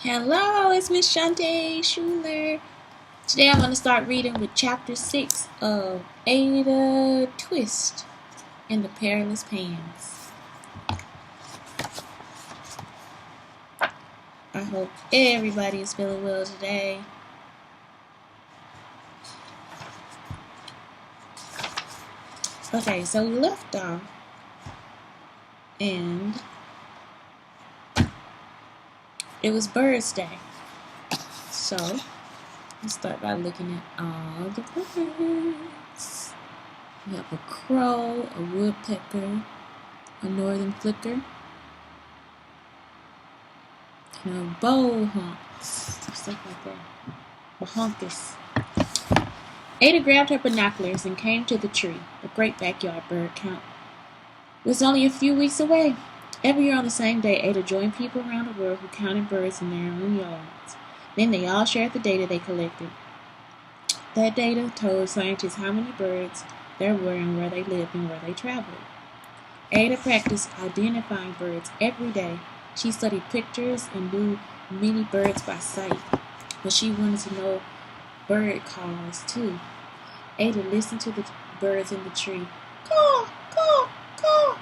Hello, it's Miss Shante Schuler. Today I'm going to start reading with chapter 6 of Ada Twist in the Perilous Pans. I hope everybody is feeling well today. Okay, so we left off and it was Birds Day. So let's start by looking at all the birds. We have a crow, a woodpecker, a northern flicker, and a bowhunks, stuff like that. Bahunkus. Ada grabbed her binoculars and came to the tree. The great backyard bird count was only a few weeks away. Every year on the same day, Ada joined people around the world who counted birds in their own yards. Then they all shared the data they collected. That data told scientists how many birds there were and where they lived and where they traveled. Ada practiced identifying birds every day. She studied pictures and knew many birds by sight, but she wanted to know bird calls too. Ada listened to the birds in the tree. Caw, caw, caw.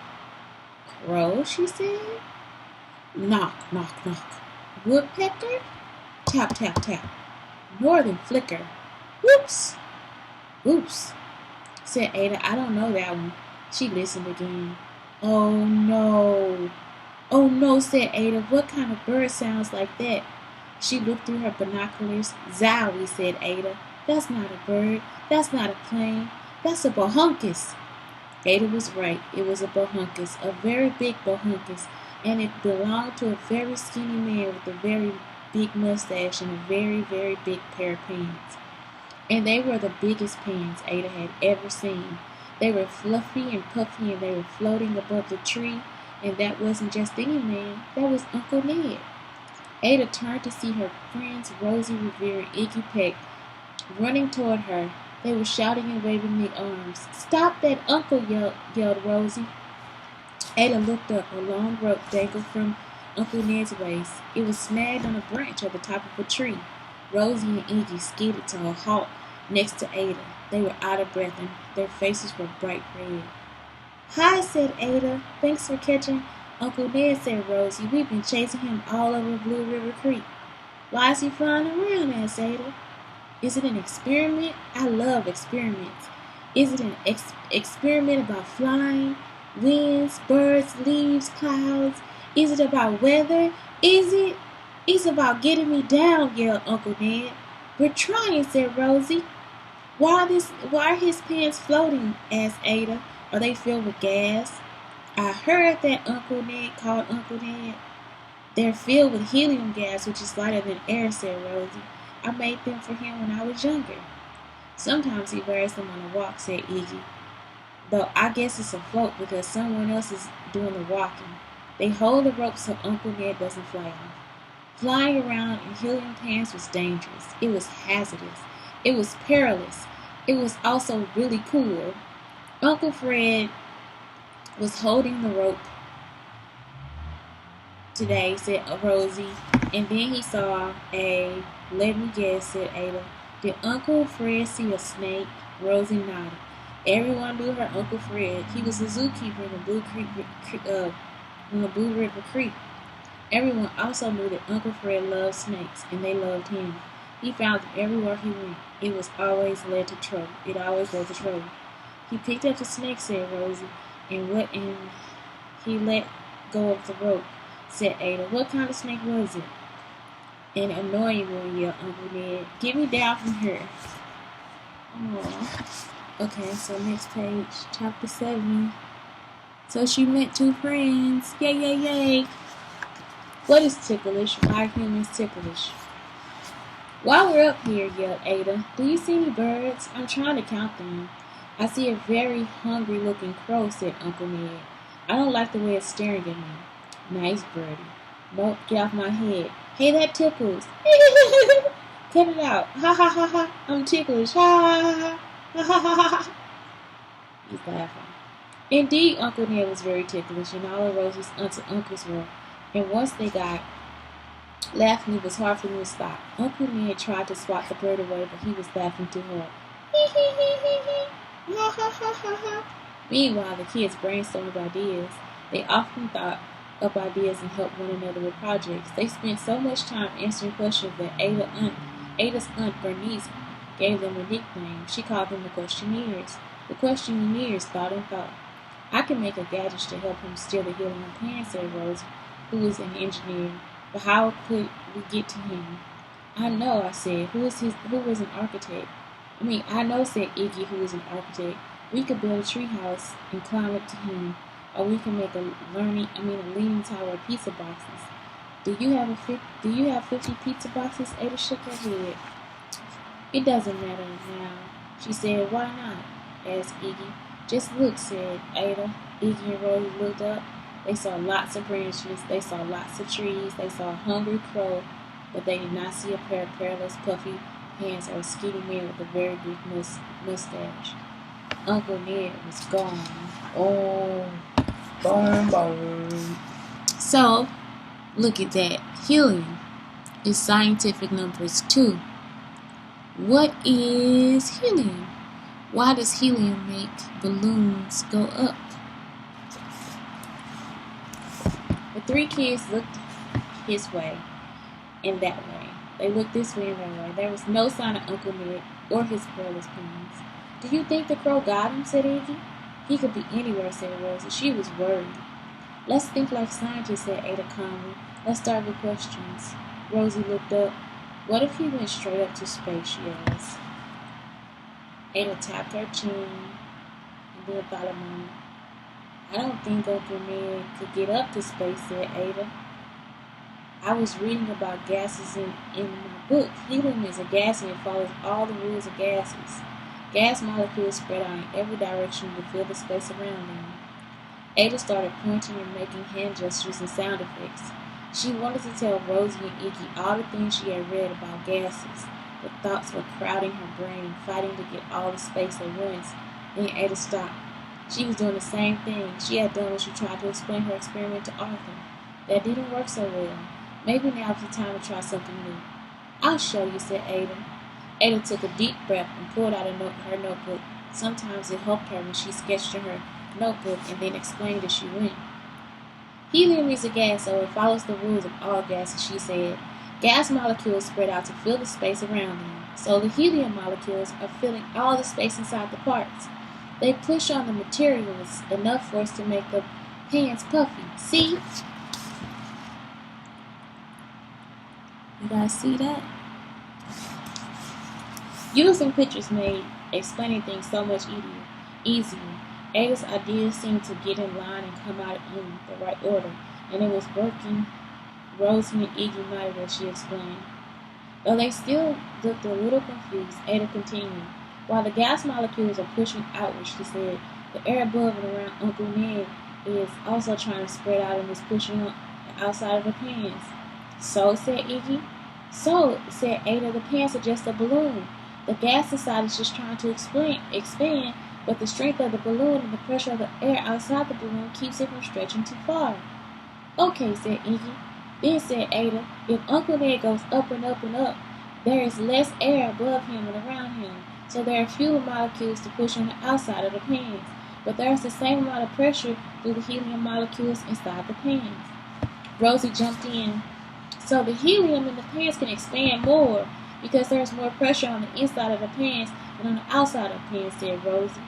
Crow, she said. Knock, knock, knock. Woodpecker. Tap, tap, tap. Northern flicker. Whoops. Whoops, said Ada. I don't know that one. She listened again. Oh no. Oh no, said Ada. What kind of bird sounds like that? She looked through her binoculars. Zowie, said Ada. That's not a bird. That's not a plane. That's a bahunkus. Ada was right. It was a bahunkus, a very big bahunkus, and it belonged to a very skinny man with a very big mustache and a very, very big pair of pants. And they were the biggest pants Ada had ever seen. They were fluffy and puffy, and they were floating above the tree. And that wasn't just any man. That was Uncle Ned. Ada turned to see her friends Rosie, Revere, and Iggy Peck running toward her. They were shouting and waving their arms. Stop that, Uncle, yelled Rosie. Ada looked up. A long rope dangled from Uncle Ned's waist. It was snagged on a branch at the top of a tree. Rosie and Iggy skidded to a halt next to Ada. They were out of breath and their faces were bright red. Hi, said Ada. Thanks for catching Uncle Ned, said Rosie. We've been chasing him all over Blue River Creek. Why is he flying around? Asked Ada. Is it an experiment? I love experiments. Is it an experiment about flying, winds, birds, leaves, clouds? Is it about weather? It's about getting me down, yelled Uncle Ned. We're trying, said Rosie. Why are his pants floating? Asked Ada. Are they filled with gas? I heard that, Uncle Ned called Uncle Ned. They're filled with helium gas, which is lighter than air, said Rosie. I made them for him when I was younger. Sometimes he wears them on a walk, said Iggy. Though I guess it's a float because someone else is doing the walking. They hold the rope so Uncle Ned doesn't fly off. Flying around in helium pants was dangerous. It was hazardous. It was perilous. It was also really cool. Uncle Fred was holding the rope today, said Rosie, and then he saw let me guess, said Ada. Did Uncle Fred see a snake? Rosie nodded. Everyone knew her Uncle Fred. He was a zookeeper in the Blue River Creek. Everyone also knew that Uncle Fred loved snakes, and they loved him. He found them everywhere he went. It always led to trouble. It always led to trouble. He picked up the snake, said Rosie, and he let go of the rope, said Ada. What kind of snake was it? An annoying one, yelled Uncle Ned. Get me down from here. Aww. Okay, so next page, chapter 7. So she met two friends. Yay, yay, yay. What is ticklish? Why are humans ticklish? While we're up here, yelled Ada, do you see any birds? I'm trying to count them. I see a very hungry-looking crow, said Uncle Ned. I don't like the way it's staring at me. Nice birdie. Nope, get off my head. Hey, that tickles. Cut it out. Ha ha ha ha. I'm ticklish. Ha ha ha ha. He's laughing. Indeed, Uncle Ned was very ticklish, and all of Rosie's aunts and uncles were. And once they got Laughing, it was hard for him to stop. Uncle Ned tried to swat the bird away, but he was laughing too hard. Hee hee hee hee hee. Ha ha ha ha ha. Meanwhile, the kids brainstormed ideas. They often thought up ideas and helped one another with projects. They spent so much time answering questions that Ada's aunt Bernice gave them a nickname. She called them the questionnaires. The questionnaires thought and thought. I can make a gadget to help him steal the helium pan, said Rose, who was an engineer. But how could we get to him? I know, I said. Who is an architect? I know, said Iggy, who is an architect. We could build a treehouse and climb up to him, or we can make a leaning tower of pizza boxes. Do you have 50 pizza boxes? Ada shook her head. It doesn't matter now, she said. Why not? Asked Iggy. Just look, said Ada. Iggy and Rose looked up. They saw lots of branches. They saw lots of trees. They saw a hungry crow, but they did not see a pair of perilous, puffy hands or a skinny man with a very big mustache. Uncle Ned was gone. Oh, boom, boom. So, look at that. Helium is scientific numbers too. What is helium? Why does helium make balloons go up? The three kids looked his way and that way. They looked this way and that way. There was no sign of Uncle Ned or his perilous plans. Do you think the crow got him? Said Iggy. He could be anywhere, said Rosie. She was worried. Let's think like scientists, said Ada calmly. Let's start with questions. Rosie looked up. What if he went straight up to space, she asked. Ada tapped her chin and then thought a moment. I don't think Uncle Ned could get up to space, said Ada. I was reading about gases in my book. Helium is a gas and it follows all the rules of gases. Gas molecules spread out in every direction to fill the space around them. Ada started pointing and making hand gestures and sound effects. She wanted to tell Rosie and Iggy all the things she had read about gases, but thoughts were crowding her brain, fighting to get all the space at once. Then Ada stopped. She was doing the same thing she had done when she tried to explain her experiment to Arthur. That didn't work so well. Maybe now is the time to try something new. I'll show you, said Ada. Ada took a deep breath and pulled out her notebook. Sometimes it helped her when she sketched in her notebook and then explained as she went. Helium is a gas, so it follows the rules of all gases, she said. Gas molecules spread out to fill the space around them. So the helium molecules are filling all the space inside the parts. They push on the materials enough for us to make the pans puffy. See? You guys see that? Using pictures made explaining things so much easier. Ada's ideas seemed to get in line and come out in the right order, and it was working. Rosie and Iggy nodded as she explained. Though they still looked a little confused, Ada continued. While the gas molecules are pushing outward, she said, the air above and around Uncle Ned is also trying to spread out and is pushing on the outside of the pans. So, said Iggy. So, said Ada, the pans are just a balloon. The gas inside is just trying to expand, but the strength of the balloon and the pressure of the air outside the balloon keeps it from stretching too far. Okay, said Iggy. Then said Ada, if Uncle Ned goes up and up and up, there is less air above him and around him, so there are fewer molecules to push on the outside of the pans, but there is the same amount of pressure through the helium molecules inside the pans. Rosie jumped in. So the helium in the pans can expand more because there is more pressure on the inside of the pans than on the outside of the pans, said Rosie.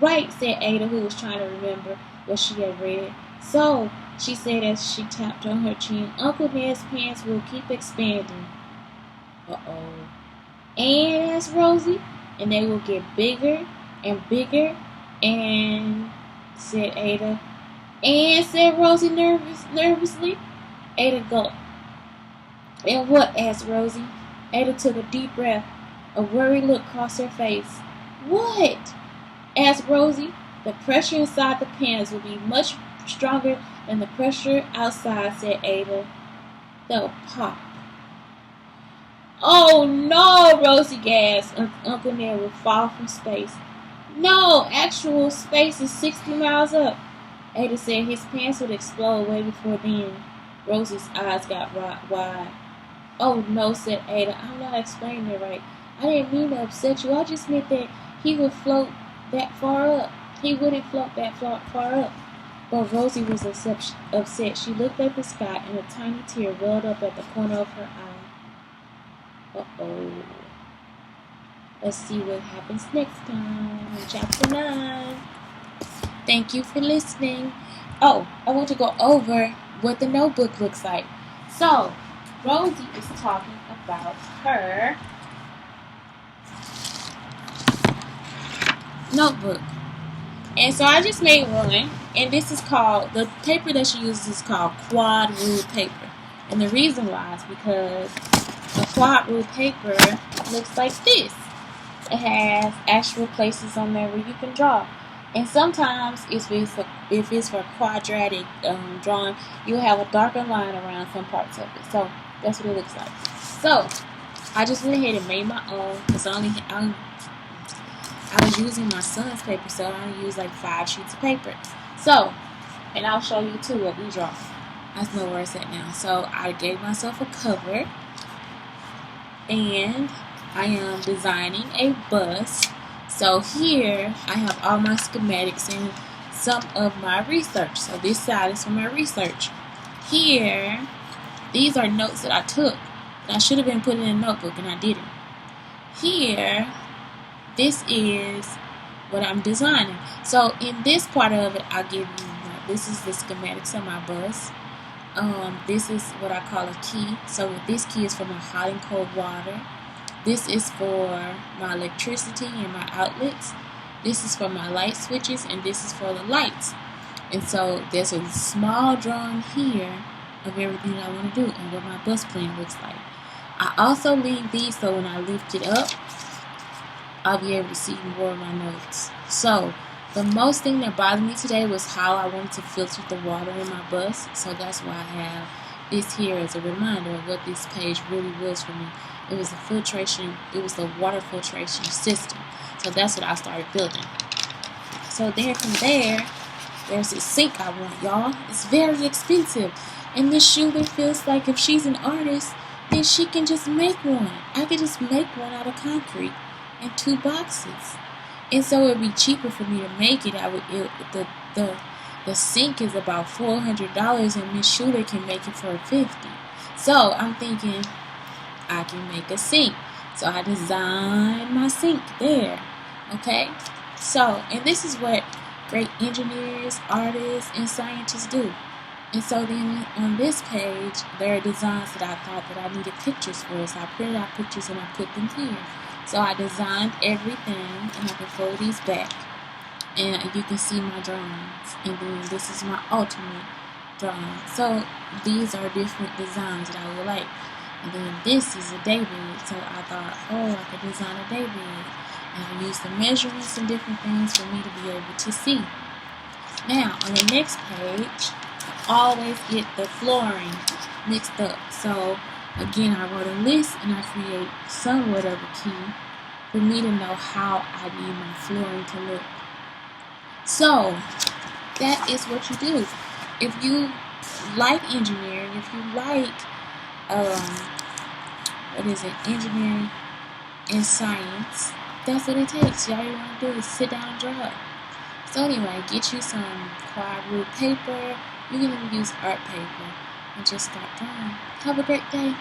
Right, said Ada, who was trying to remember what she had read. So, she said as she tapped on her chin, Uncle Ned's pants will keep expanding. Uh-oh. And, asked Rosie, and they will get bigger and bigger, and, said Ada. And, said Rosie nervously. Ada gulped. And what? Asked Rosie. Ada took a deep breath. A worried look crossed her face. What? Asked Rosie. The pressure inside the pans will be much stronger than the pressure outside, said Ada. They'll pop. Oh no, Rosie gasped. Uncle Ned will fall from space. No, actual space is 60 miles up. Ada said his pants would explode way before then. Rosie's eyes got wide. Oh no, said Ada. I'm not explaining it right. I didn't mean to upset you. I just meant that he would float that far up. He wouldn't float that far up. But Rosie was upset. She looked at the sky and a tiny tear welled up at the corner of her eye. Uh-oh. Let's see what happens next time in chapter 9. Thank you for listening. Oh, I want to go over what the notebook looks like. So, Rosie is talking about her notebook. And so I just made one, and this is called, the paper that she uses is called quad ruled paper. And the reason why is because the quad ruled paper looks like this. It has actual places on there where you can draw. And sometimes if it's for quadratic drawing, you have a darker line around some parts of it. So that's what it looks like. So I just went ahead and made my own because I was using my son's paper, so I only used like 5 sheets of paper. So, and I'll show you too what we draw. I know where it's at now. So I gave myself a cover, and I am designing a bus. So here I have all my schematics and some of my research. So this side is for my research. Here, these are notes that I took. I should have been putting in a notebook and I didn't. Here, this is what I'm designing. So in this part of it, I'll give you, this is the schematics of my bus. This is what I call a key. So this key is for my hot and cold water. This is for my electricity and my outlets. This is for my light switches, and this is for the lights. And so there's a small drawing here of everything I want to do and what my bus plan looks like. I also leave these so when I lift it up, I'll be able to see more of my notes. So the most thing that bothered me today was how I wanted to filter the water in my bus. So that's why I have this here as a reminder of what this page really was for me. It was the water filtration system. So that's what I started building. So then from there, there's a sink I want, y'all. It's very expensive. And Miss Schuler feels like if she's an artist, then she can just make one. I could just make one out of concrete and 2 boxes. And so it'd be cheaper for me to make it. The sink is about $400 and Miss Schuler can make it for $50. So I'm thinking I can make a sink. So I designed my sink there. Okay? So, and this is what great engineers, artists, and scientists do. And so then on this page, there are designs that I thought that I needed pictures for. So I printed out pictures and I put them here. So I designed everything, and I can fold these back, and you can see my drawings. And then this is my ultimate drawing. So these are different designs that I would like. And then this is a daybed. So I thought, oh, I could design a daybed. And I used the measurements and different things for me to be able to see. Now, on the next page, I always get the flooring mixed up. So again, I wrote a list and I create somewhat of a key for me to know how I need my flooring to look. So that is what you do. If you like engineering, if you like engineering and science, that's what it takes. All you want to do is sit down and draw. So anyway, get you some quad ruled paper. You can even use art paper and just start drawing. Have a great day.